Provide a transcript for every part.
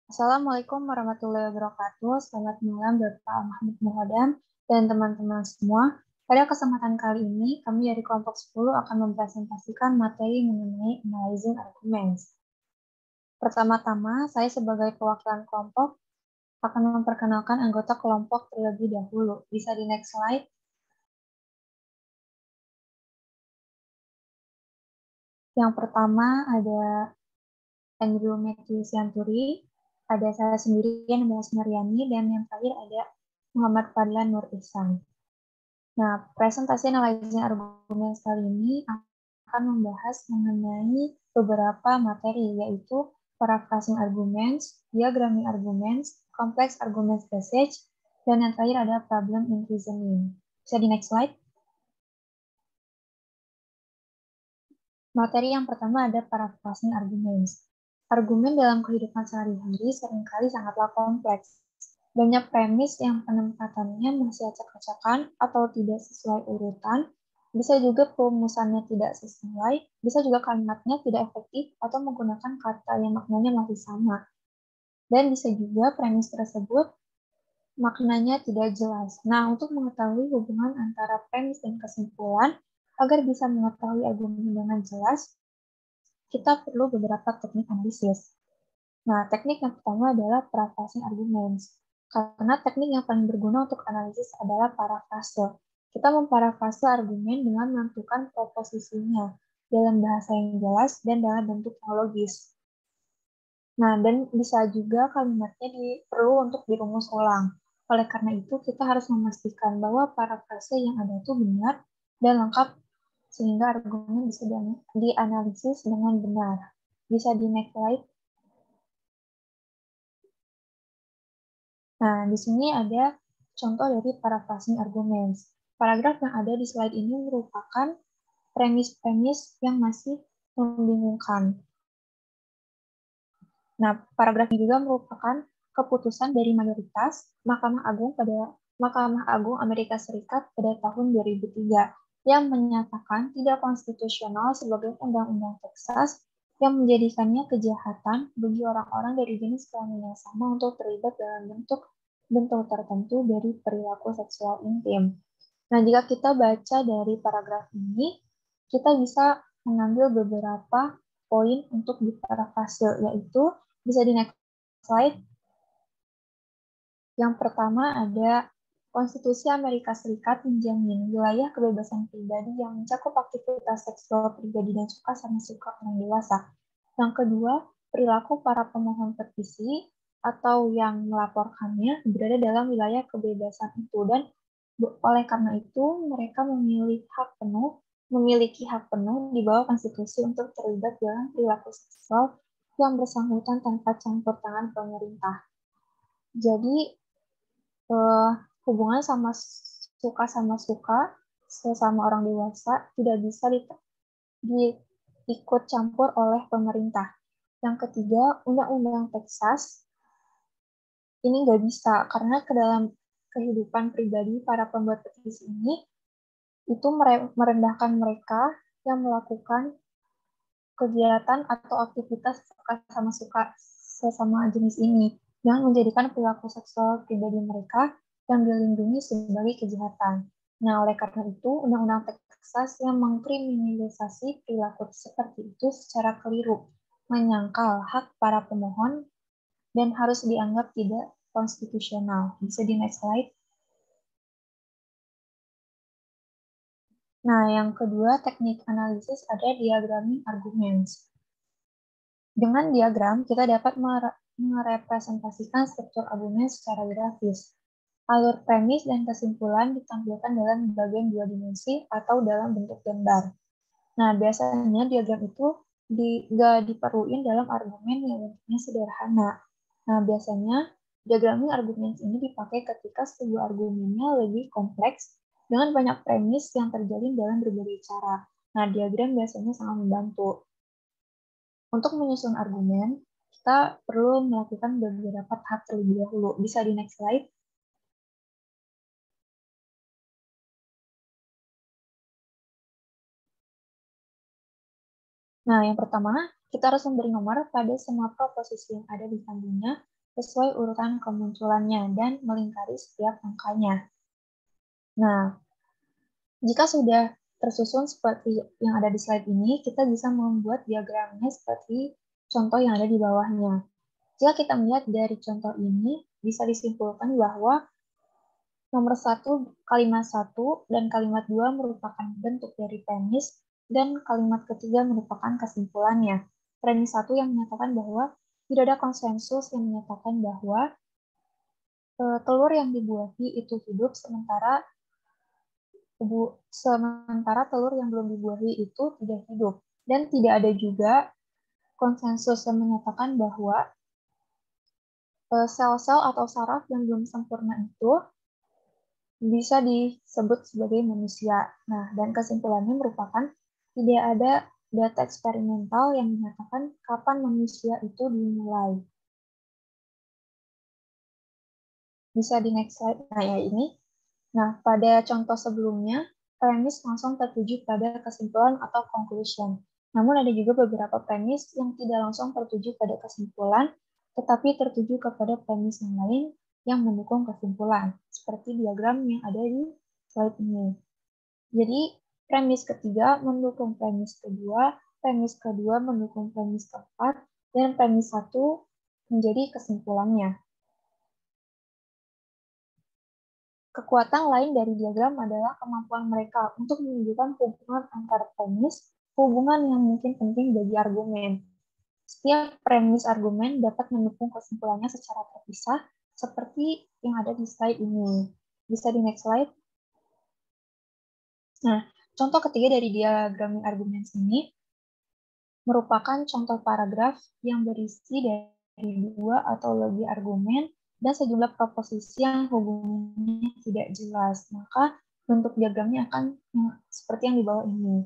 Assalamualaikum warahmatullahi wabarakatuh. Selamat malam Bapak Mahmud Muhodam dan teman-teman semua. Pada kesempatan kali ini, kami dari kelompok 10 akan mempresentasikan materi mengenai analyzing arguments. Pertama-tama, saya sebagai perwakilan kelompok akan memperkenalkan anggota kelompok terlebih dahulu. Bisa di next slide. Yang pertama ada Andrew Matthew Sianturi, ada saya sendiri, Nabila Sunaryani, dan yang terakhir ada Muhammad Fadlan Nur Ihsan. Nah, presentasi analyzing argumen kali ini akan membahas mengenai beberapa materi, yaitu paraphrasing arguments, diagramming arguments, complex arguments passage, dan yang terakhir ada problem in reasoning. Bisa di next slide. Materi yang pertama ada paraphrasing arguments. Argumen dalam kehidupan sehari-hari seringkali sangatlah kompleks. Banyak premis yang penempatannya masih acak-acakan atau tidak sesuai urutan, bisa juga perumusannya tidak sesuai, bisa juga kalimatnya tidak efektif atau menggunakan kata yang maknanya masih sama. Dan bisa juga premis tersebut maknanya tidak jelas. Nah, untuk mengetahui hubungan antara premis dan kesimpulan, agar bisa mengetahui argumen dengan jelas, kita perlu beberapa teknik analisis. Nah, teknik yang pertama adalah paraphrasing arguments. Karena teknik yang paling berguna untuk analisis adalah parafrase. Kita memparafrase argumen dengan menentukan proposisinya dalam bahasa yang jelas dan dalam bentuk yang logis. Nah, dan bisa juga kalimatnya perlu untuk dirumus ulang. Oleh karena itu, kita harus memastikan bahwa parafrase yang ada itu benar dan lengkap sehingga argumen bisa dianalisis dengan benar. Bisa di next slide. Nah, di sini ada contoh dari paraphrasing arguments. Paragraf yang ada di slide ini merupakan premis-premis yang masih membingungkan. Nah, paragraf ini juga merupakan keputusan dari mayoritas Mahkamah Agung Amerika Serikat pada tahun 2003 yang menyatakan tidak konstitusional sebagai undang-undang Texas yang menjadikannya kejahatan bagi orang-orang dari jenis kelamin yang sama untuk terlibat dalam bentuk tertentu dari perilaku seksual intim. Nah, jika kita baca dari paragraf ini, kita bisa mengambil beberapa poin untuk diparafrase, yaitu bisa di next slide. Yang pertama ada Konstitusi Amerika Serikat menjamin wilayah kebebasan pribadi yang mencakup aktivitas seksual pribadi dan suka sama suka orang dewasa. Yang kedua, perilaku para pemohon petisi atau yang melaporkannya berada dalam wilayah kebebasan itu dan oleh karena itu mereka memiliki hak penuh di bawah konstitusi untuk terlibat dalam perilaku seksual yang bersangkutan tanpa campur tangan pemerintah. Jadi hubungan sama suka sesama orang dewasa tidak bisa diikut campur oleh pemerintah. Yang ketiga, Undang-Undang Texas ini nggak bisa karena ke dalam kehidupan pribadi para pembuat petisi ini itu merendahkan mereka yang melakukan kegiatan atau aktivitas suka sesama jenis ini yang menjadikan perilaku seksual pribadi mereka yang dilindungi sebagai kejahatan. Nah, oleh karena itu, Undang-Undang Texas yang mengkriminalisasi perilaku seperti itu secara keliru, menyangkal hak para pemohon dan harus dianggap tidak konstitusional. Bisa di next slide. Nah, yang kedua, teknik analisis ada diagramming arguments. Dengan diagram, kita dapat merepresentasikan struktur argumen secara grafis. Alur premis dan kesimpulan ditampilkan dalam bagian dua dimensi atau dalam bentuk gambar. Nah, biasanya diagram itu nggak diperluin dalam argumen yang bentuknya sederhana. Nah, biasanya diagramming argumen ini dipakai ketika sebuah argumennya lebih kompleks dengan banyak premis yang terjalin dalam berbagai cara. Nah, diagram biasanya sangat membantu. Untuk menyusun argumen, kita perlu melakukan beberapa tahap terlebih dahulu. Bisa di next slide. Nah, yang pertama, kita harus memberi nomor pada semua proposisi yang ada di sampingnya sesuai urutan kemunculannya dan melingkari setiap angkanya. Nah, jika sudah tersusun seperti yang ada di slide ini, kita bisa membuat diagramnya seperti contoh yang ada di bawahnya. Jika kita melihat dari contoh ini, bisa disimpulkan bahwa nomor 1, kalimat 1, dan kalimat 2 merupakan bentuk dari premis, dan kalimat ketiga merupakan kesimpulannya. Premis 1 yang menyatakan bahwa tidak ada konsensus yang menyatakan bahwa telur yang dibuahi itu hidup, sementara telur yang belum dibuahi itu tidak hidup. Dan tidak ada juga konsensus yang menyatakan bahwa sel-sel atau saraf yang belum sempurna itu bisa disebut sebagai manusia. Nah, dan kesimpulannya merupakan tidak ada data eksperimental yang menyatakan kapan manusia itu dimulai. Bisa di next slide. Nah, ya ini. Nah, pada contoh sebelumnya, premis langsung tertuju pada kesimpulan atau conclusion. Namun ada juga beberapa premis yang tidak langsung tertuju pada kesimpulan, tetapi tertuju kepada premis yang lain yang mendukung kesimpulan, seperti diagram yang ada di slide ini. Jadi, premis ketiga mendukung premis kedua mendukung premis keempat, dan premis satu menjadi kesimpulannya. Kekuatan lain dari diagram adalah kemampuan mereka untuk menunjukkan hubungan antar premis, hubungan yang mungkin penting bagi argumen. Setiap premis argumen dapat mendukung kesimpulannya secara terpisah, seperti yang ada di slide ini. Bisa di next slide. Nah, contoh ketiga dari diagram argumen ini merupakan contoh paragraf yang berisi dari 2 atau lebih argumen dan sejumlah proposisi yang hubungannya tidak jelas. Maka bentuk diagramnya akan seperti yang di bawah ini.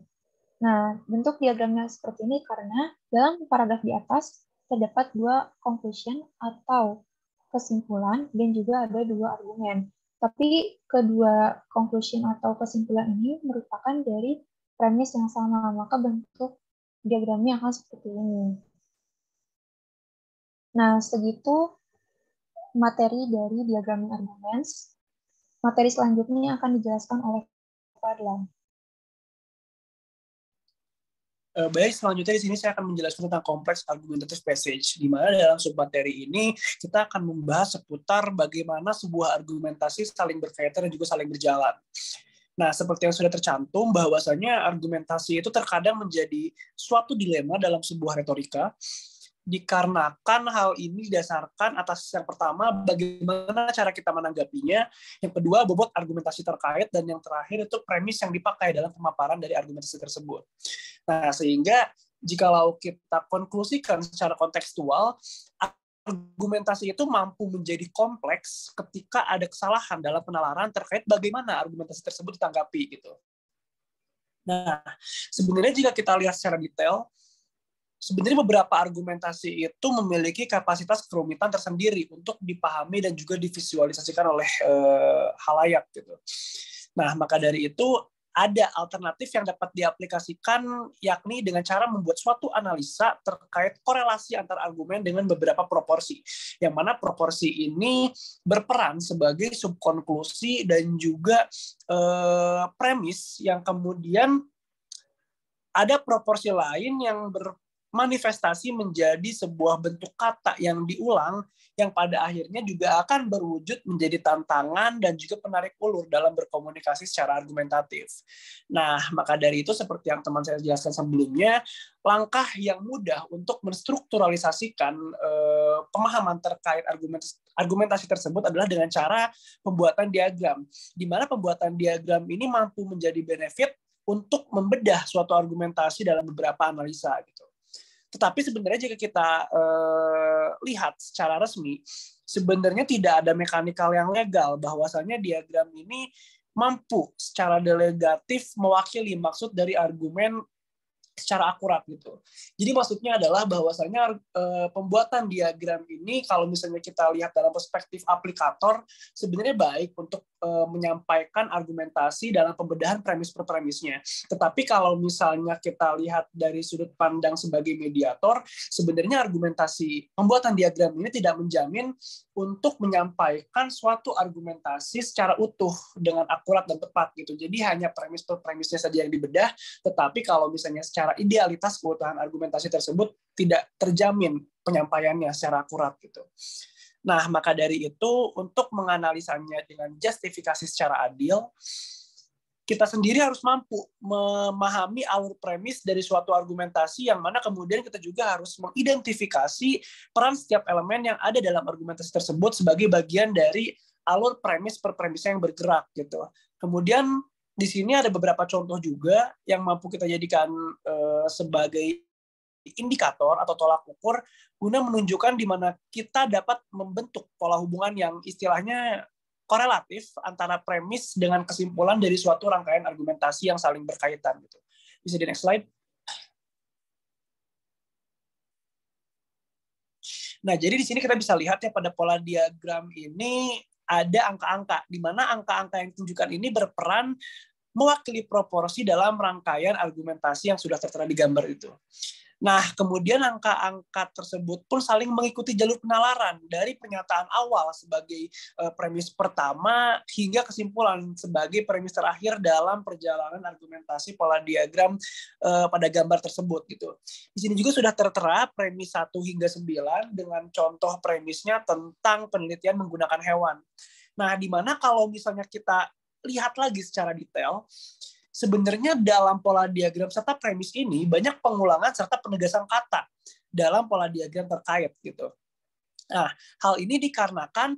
Nah, bentuk diagramnya seperti ini karena dalam paragraf di atas terdapat 2 conclusion atau kesimpulan dan juga ada 2 argumen. Tapi kedua conclusion atau kesimpulan ini merupakan dari premis yang sama, maka bentuk diagramnya akan seperti ini. Nah, segitu materi dari diagram arguments. Materi selanjutnya akan dijelaskan oleh Fadlan. Baik, selanjutnya di sini saya akan menjelaskan tentang kompleks argumentative passage, di mana dalam submateri ini kita akan membahas seputar bagaimana sebuah argumentasi saling berkaitan dan juga saling berjalan. Nah, seperti yang sudah tercantum, bahwasanya argumentasi itu terkadang menjadi suatu dilema dalam sebuah retorika, dikarenakan hal ini didasarkan atas yang pertama, bagaimana cara kita menanggapinya, yang kedua, bobot argumentasi terkait, dan yang terakhir itu premis yang dipakai dalam pemaparan dari argumentasi tersebut. Nah, sehingga jikalau kita konklusikan secara kontekstual, argumentasi itu mampu menjadi kompleks ketika ada kesalahan dalam penalaran terkait bagaimana argumentasi tersebut ditanggapi gitu. Nah, sebenarnya jika kita lihat secara detail, sebenarnya beberapa argumentasi itu memiliki kapasitas kerumitan tersendiri untuk dipahami dan juga divisualisasikan oleh halayak gitu. Nah, maka dari itu ada alternatif yang dapat diaplikasikan, yakni dengan cara membuat suatu analisa terkait korelasi antar argumen dengan beberapa proporsi, yang mana proporsi ini berperan sebagai subkonklusi dan juga premis yang kemudian ada proporsi lain yang manifestasi menjadi sebuah bentuk kata yang diulang, yang pada akhirnya juga akan berwujud menjadi tantangan dan juga penarik ulur dalam berkomunikasi secara argumentatif. Nah, maka dari itu seperti yang teman saya jelaskan sebelumnya, langkah yang mudah untuk menstrukturalisasikan pemahaman terkait argumentasi tersebut adalah dengan cara pembuatan diagram, di mana pembuatan diagram ini mampu menjadi benefit untuk membedah suatu argumentasi dalam beberapa analisa gitu. Tetapi sebenarnya jika kita lihat secara resmi, sebenarnya tidak ada mekanikal yang legal bahwasanya diagram ini mampu secara delegatif mewakili maksud dari argumen secara akurat gitu. Jadi maksudnya adalah bahwasanya pembuatan diagram ini kalau misalnya kita lihat dalam perspektif aplikator sebenarnya baik untuk menyampaikan argumentasi dalam pembedahan premis per premisnya. Tetapi kalau misalnya kita lihat dari sudut pandang sebagai mediator, sebenarnya argumentasi pembuatan diagram ini tidak menjamin untuk menyampaikan suatu argumentasi secara utuh dengan akurat dan tepat gitu. Jadi hanya premis per premisnya saja yang dibedah, tetapi kalau misalnya secara idealitas keutuhan argumentasi tersebut tidak terjamin penyampaiannya secara akurat gitu. Nah, maka dari itu untuk menganalisanya dengan justifikasi secara adil, kita sendiri harus mampu memahami alur premis dari suatu argumentasi yang mana kemudian kita juga harus mengidentifikasi peran setiap elemen yang ada dalam argumentasi tersebut sebagai bagian dari alur premis per premisnya yang bergerak gitu. Kemudian di sini ada beberapa contoh juga yang mampu kita jadikan sebagai indikator atau tolak ukur guna menunjukkan di mana kita dapat membentuk pola hubungan yang istilahnya korelatif antara premis dengan kesimpulan dari suatu rangkaian argumentasi yang saling berkaitan gitu. Bisa di next slide. Nah, jadi di sini kita bisa lihat ya pada pola diagram ini ada angka-angka, di mana angka-angka yang ditunjukkan ini berperan mewakili proporsi dalam rangkaian argumentasi yang sudah tertera di gambar itu. Nah, kemudian angka-angka tersebut pun saling mengikuti jalur penalaran dari pernyataan awal sebagai premis pertama hingga kesimpulan sebagai premis terakhir dalam perjalanan argumentasi pola diagram pada gambar tersebut gitu. Di sini juga sudah tertera premis 1 hingga 9 dengan contoh premisnya tentang penelitian menggunakan hewan. Nah, di mana kalau misalnya kita lihat lagi secara detail, sebenarnya dalam pola diagram serta premis ini banyak pengulangan serta penegasan kata dalam pola diagram terkait gitu. Nah, hal ini dikarenakan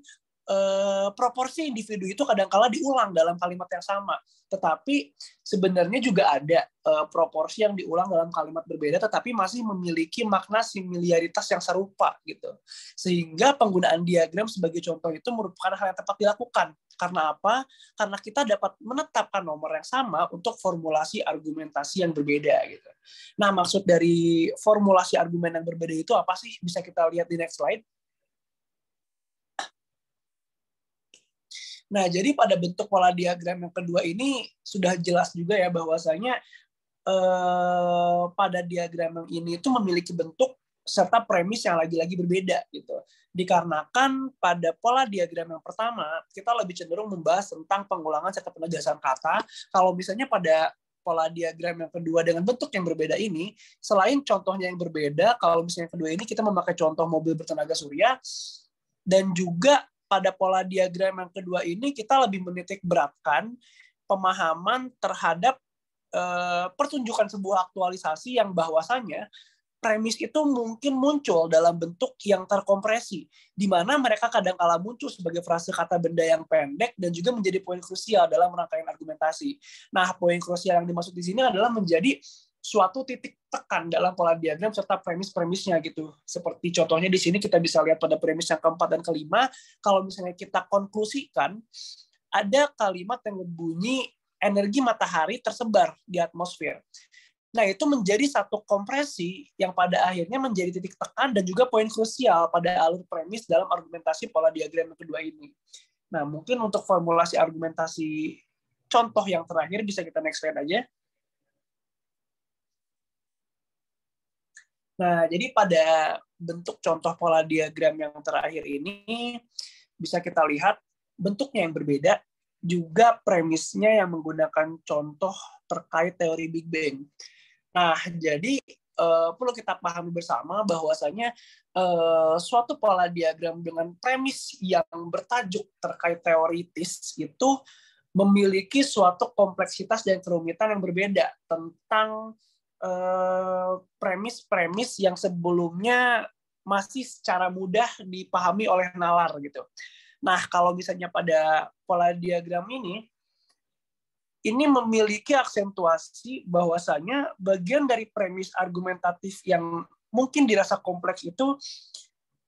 proporsi individu itu kadang-kala diulang dalam kalimat yang sama, tetapi sebenarnya juga ada proporsi yang diulang dalam kalimat berbeda, tetapi masih memiliki makna similaritas yang serupa gitu. Sehingga penggunaan diagram sebagai contoh itu merupakan hal yang tepat dilakukan. Karena apa? Karena kita dapat menetapkan nomor yang sama untuk formulasi argumentasi yang berbeda gitu. Nah, maksud dari formulasi argumen yang berbeda itu apa sih? Bisa kita lihat di next slide. Nah, jadi pada bentuk pola diagram yang kedua ini sudah jelas juga ya bahwasanya pada diagram yang ini itu memiliki bentuk serta premis yang lagi-lagi berbeda gitu. Dikarenakan pada pola diagram yang pertama kita lebih cenderung membahas tentang pengulangan serta penegasan kata. Kalau misalnya pada pola diagram yang kedua dengan bentuk yang berbeda ini, selain contohnya yang berbeda, kalau misalnya yang kedua ini kita memakai contoh mobil bertenaga surya, dan juga pada pola diagram yang kedua ini kita lebih menitik beratkan pemahaman terhadap pertunjukan sebuah aktualisasi yang bahwasanya premis itu mungkin muncul dalam bentuk yang terkompresi, di mana mereka kadang-kala muncul sebagai frase kata benda yang pendek dan juga menjadi poin krusial dalam rangkaian argumentasi. Nah, poin krusial yang dimaksud di sini adalah menjadi suatu titik tekan dalam pola diagram serta premis-premisnya gitu. Seperti contohnya di sini kita bisa lihat pada premis yang keempat dan kelima, kalau misalnya kita konklusikan, ada kalimat yang berbunyi energi matahari tersebar di atmosfer. Nah, itu menjadi satu kompresi yang pada akhirnya menjadi titik tekan dan juga poin krusial pada alur premis dalam argumentasi pola diagram yang kedua ini. Nah, mungkin untuk formulasi argumentasi contoh yang terakhir bisa kita next slide aja. Nah, jadi pada bentuk contoh pola diagram yang terakhir ini bisa kita lihat bentuknya yang berbeda, juga premisnya yang menggunakan contoh terkait teori Big Bang. Nah, jadi perlu kita pahami bersama bahwasanya suatu pola diagram dengan premis yang bertajuk terkait teoritis itu memiliki suatu kompleksitas dan kerumitan yang berbeda tentang premis-premis yang sebelumnya masih secara mudah dipahami oleh nalar gitu. Nah, kalau misalnya pada pola diagram ini memiliki aksentuasi bahwasanya bagian dari premis argumentatif yang mungkin dirasa kompleks itu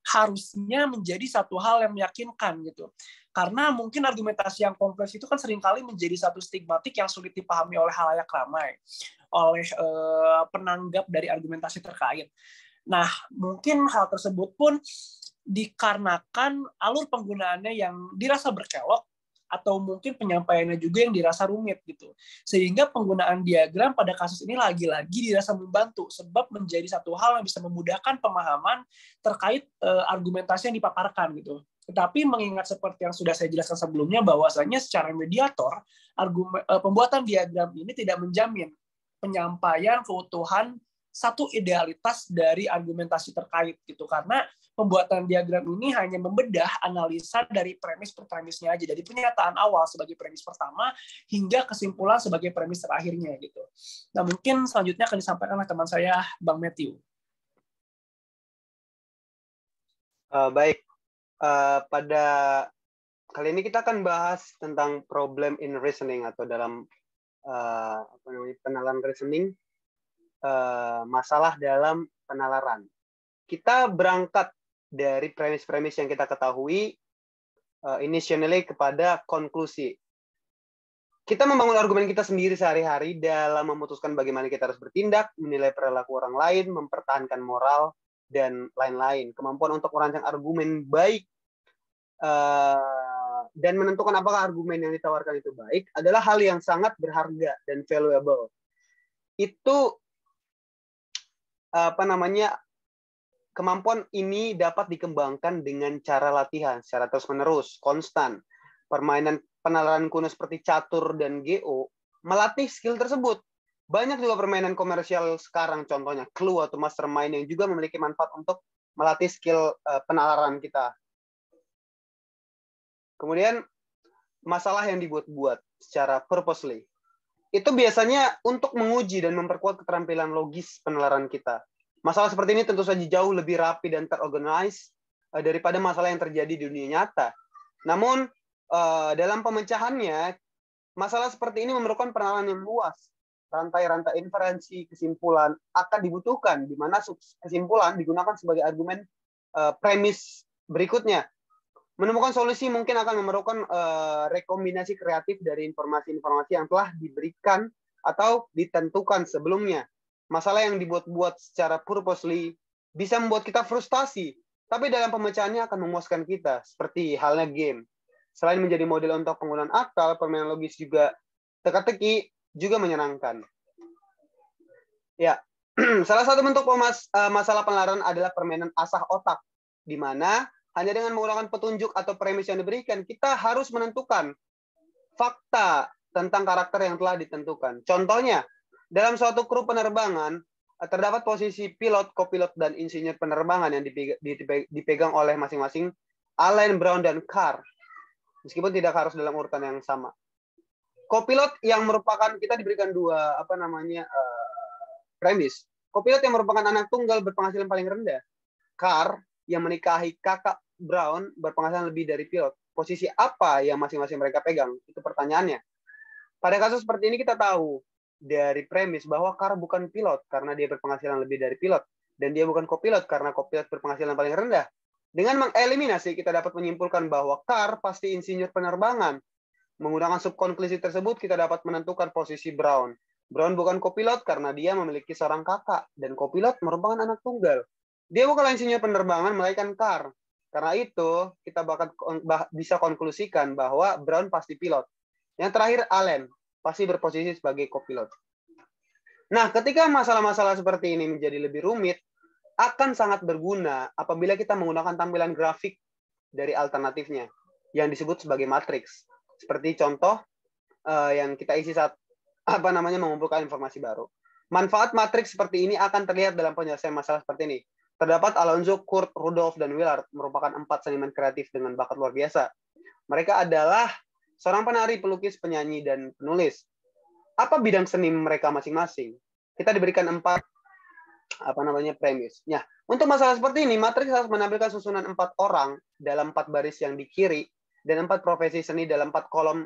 harusnya menjadi satu hal yang meyakinkan gitu. Karena mungkin argumentasi yang kompleks itu kan seringkali menjadi satu stigmatik yang sulit dipahami oleh halayak ramai, oleh penanggap dari argumentasi terkait. Nah, mungkin hal tersebut pun dikarenakan alur penggunaannya yang dirasa berkelok, atau mungkin penyampaiannya juga yang dirasa rumit gitu. Sehingga penggunaan diagram pada kasus ini lagi-lagi dirasa membantu, sebab menjadi satu hal yang bisa memudahkan pemahaman terkait argumentasi yang dipaparkan gitu. Tetapi mengingat seperti yang sudah saya jelaskan sebelumnya, bahwasanya secara mediator, pembuatan diagram ini tidak menjamin penyampaian keutuhan satu idealitas dari argumentasi terkait gitu, karena pembuatan diagram ini hanya membedah analisa dari premis per premisnya aja, dari pernyataan awal sebagai premis pertama hingga kesimpulan sebagai premis terakhirnya gitu. Nah, mungkin selanjutnya akan disampaikan oleh teman saya, Bang Matthew. Baik, pada kali ini kita akan bahas tentang problem in reasoning, atau dalam penalaran reasoning, masalah dalam penalaran. Kita berangkat dari premis-premis yang kita ketahui initially kepada konklusi. Kita membangun argumen kita sendiri sehari-hari dalam memutuskan bagaimana kita harus bertindak, menilai perilaku orang lain, mempertahankan moral, dan lain-lain. Kemampuan untuk merancang argumen baik dan menentukan apakah argumen yang ditawarkan itu baik adalah hal yang sangat berharga dan valuable. Itu kemampuan ini dapat dikembangkan dengan cara latihan secara terus-menerus, konstan. Permainan penalaran kuno seperti catur dan GO melatih skill tersebut. Banyak juga permainan komersial sekarang, contohnya Clue atau Mastermind, yang juga memiliki manfaat untuk melatih skill penalaran kita. Kemudian, masalah yang dibuat-buat secara purposely. Itu biasanya untuk menguji dan memperkuat keterampilan logis penalaran kita. Masalah seperti ini tentu saja jauh lebih rapi dan terorganize daripada masalah yang terjadi di dunia nyata. Namun, dalam pemecahannya, masalah seperti ini memerlukan penalaran yang luas. Rantai-rantai inferensi, kesimpulan akan dibutuhkan, di mana kesimpulan digunakan sebagai argumen premis berikutnya. Menemukan solusi mungkin akan memerlukan rekombinasi kreatif dari informasi-informasi yang telah diberikan atau ditentukan sebelumnya. Masalah yang dibuat-buat secara purposely bisa membuat kita frustasi, tapi dalam pemecahannya akan memuaskan kita, seperti halnya game. Selain menjadi model untuk penggunaan akal, permainan logis juga teka-teki juga menyenangkan. Ya, salah satu bentuk masalah penalaran adalah permainan asah otak, di mana hanya dengan menggunakan petunjuk atau premis yang diberikan, kita harus menentukan fakta tentang karakter yang telah ditentukan. Contohnya, dalam suatu kru penerbangan, terdapat posisi pilot, kopilot, dan insinyur penerbangan yang dipegang oleh masing-masing Allen, Brown, dan Carr. Meskipun tidak harus dalam urutan yang sama. Kopilot yang merupakan, kita diberikan dua premis. Kopilot yang merupakan anak tunggal berpenghasilan paling rendah. Carr yang menikahi kakak Brown berpenghasilan lebih dari pilot. Posisi apa yang masing-masing mereka pegang? Itu pertanyaannya. Pada kasus seperti ini kita tahu dari premis bahwa Carr bukan pilot karena dia berpenghasilan lebih dari pilot, dan dia bukan kopilot karena kopilot berpenghasilan paling rendah. Dengan mengeliminasi, kita dapat menyimpulkan bahwa Carr pasti insinyur penerbangan. Menggunakan subkonklusi tersebut, kita dapat menentukan posisi Brown. Brown bukan kopilot karena dia memiliki seorang kakak, dan kopilot merupakan anak tunggal. Dia bukanlah insinyur penerbangan, melainkan Carr. Karena itu, kita bisa konklusikan bahwa Brown pasti pilot. Yang terakhir, Allen pasti berposisi sebagai kopilot. Nah, ketika masalah-masalah seperti ini menjadi lebih rumit, akan sangat berguna apabila kita menggunakan tampilan grafik dari alternatifnya yang disebut sebagai matriks. Seperti contoh yang kita isi saat mengumpulkan informasi baru. Manfaat matriks seperti ini akan terlihat dalam penyelesaian masalah seperti ini. Terdapat Alonzo, Kurt, Rudolph, dan Willard merupakan 4 seniman kreatif dengan bakat luar biasa. Mereka adalah seorang penari, pelukis, penyanyi, dan penulis. Apa bidang seni mereka masing-masing? Kita diberikan 4 premis. Nah, untuk masalah seperti ini, matriks harus menampilkan susunan 4 orang dalam 4 baris yang di kiri dan 4 profesi seni dalam 4 kolom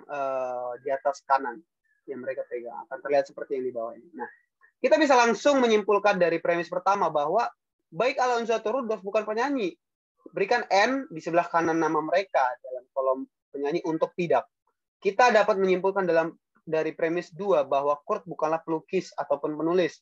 di atas kanan yang mereka pegang. Akan terlihat seperti yang di bawah ini. Nah, kita bisa langsung menyimpulkan dari premis pertama bahwa baik Alonzo atau Rudolph bukan penyanyi. berikan N di sebelah kanan nama mereka dalam kolom penyanyi untuk tidak. Kita dapat menyimpulkan dari premis 2 bahwa Kurt bukanlah pelukis ataupun penulis.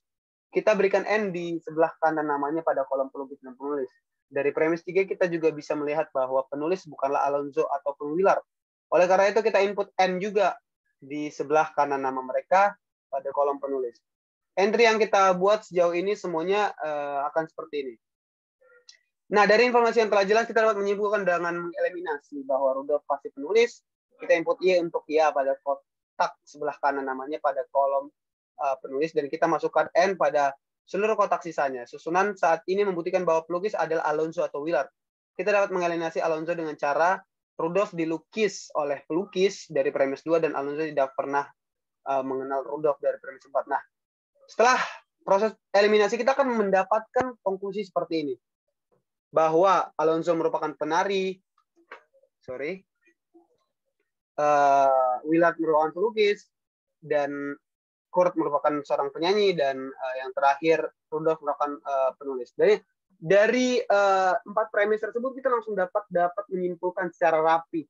Kita berikan N di sebelah kanan namanya pada kolom pelukis dan penulis. Dari premis 3 kita juga bisa melihat bahwa penulis bukanlah Alonso ataupun Willard. Oleh karena itu kita input N juga di sebelah kanan nama mereka pada kolom penulis. Entry yang kita buat sejauh ini semuanya akan seperti ini. Nah, dari informasi yang telah jelas kita dapat menyimpulkan dengan mengeliminasi bahwa Rudolf pasti penulis. Kita input Y untuk ya pada kotak sebelah kanan namanya pada kolom penulis, dan kita masukkan N pada seluruh kotak sisanya. Susunan saat ini membuktikan bahwa pelukis adalah Alonso atau Willard. Kita dapat mengeliminasi Alonso dengan cara Rudolf dilukis oleh pelukis dari premis 2 dan Alonso tidak pernah mengenal Rudolf dari premis 4. Nah, setelah proses eliminasi kita akan mendapatkan konklusi seperti ini. Bahwa Alonso merupakan penari, Willard merupakan pelukis, dan Kurt merupakan seorang penyanyi, dan yang terakhir Rudolf merupakan penulis. Dari 4 premis tersebut kita langsung dapat menyimpulkan secara rapi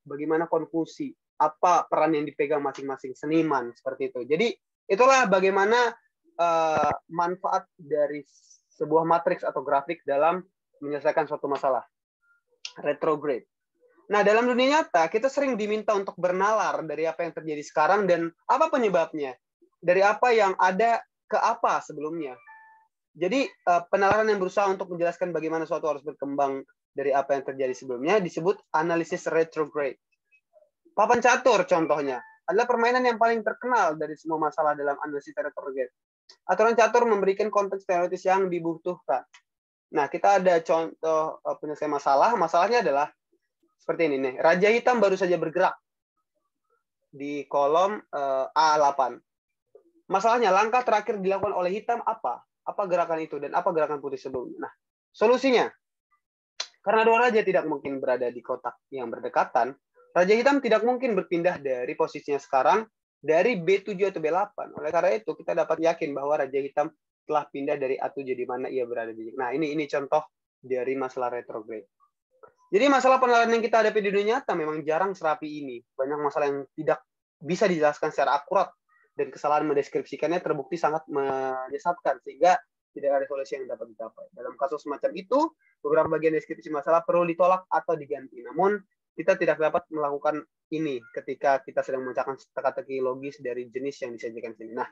bagaimana konklusi, apa peran yang dipegang masing-masing seniman seperti itu. Jadi itulah bagaimana manfaat dari sebuah matriks atau grafik dalam menyelesaikan suatu masalah. Retrograde. Nah, dalam dunia nyata, kita sering diminta untuk bernalar dari apa yang terjadi sekarang dan apa penyebabnya. Dari apa yang ada ke apa sebelumnya. Jadi, penalaran yang berusaha untuk menjelaskan bagaimana suatu harus berkembang dari apa yang terjadi sebelumnya disebut analisis retrograde. Papan catur, contohnya, adalah permainan yang paling terkenal dari semua masalah dalam analisis retrograde. Aturan catur memberikan konteks teoritis yang dibutuhkan. Nah, kita ada contoh penyelesaian masalah. Masalahnya adalah seperti ini nih. Raja hitam baru saja bergerak di kolom A8. Masalahnya, langkah terakhir dilakukan oleh hitam apa? Apa gerakan itu dan apa gerakan putih sebelumnya? Nah, solusinya, karena dua raja tidak mungkin berada di kotak yang berdekatan, raja hitam tidak mungkin berpindah dari posisinya sekarang dari B7 atau B8. Oleh karena itu, kita dapat yakin bahwa raja hitam telah pindah dari A7 di mana ia berada di. Nah, ini contoh dari masalah retrograde. Jadi masalah penalaran yang kita hadapi di dunia nyata memang jarang serapi ini. Banyak masalah yang tidak bisa dijelaskan secara akurat dan kesalahan mendeskripsikannya terbukti sangat menyesatkan sehingga tidak ada solusi yang dapat dicapai. Dalam kasus semacam itu, beberapa bagian deskripsi masalah perlu ditolak atau diganti. Namun kita tidak dapat melakukan ini ketika kita sedang memecahkan teka-teki logis dari jenis yang disajikan sini. Nah,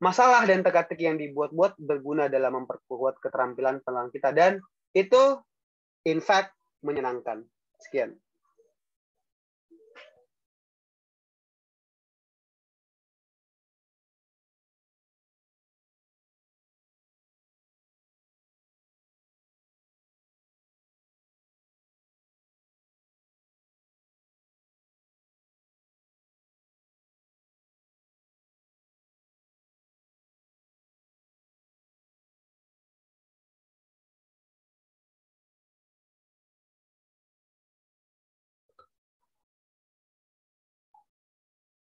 masalah dan teka-teki yang dibuat-buat berguna dalam memperkuat keterampilan penelaran kita dan itu in fact menyenangkan. Sekian.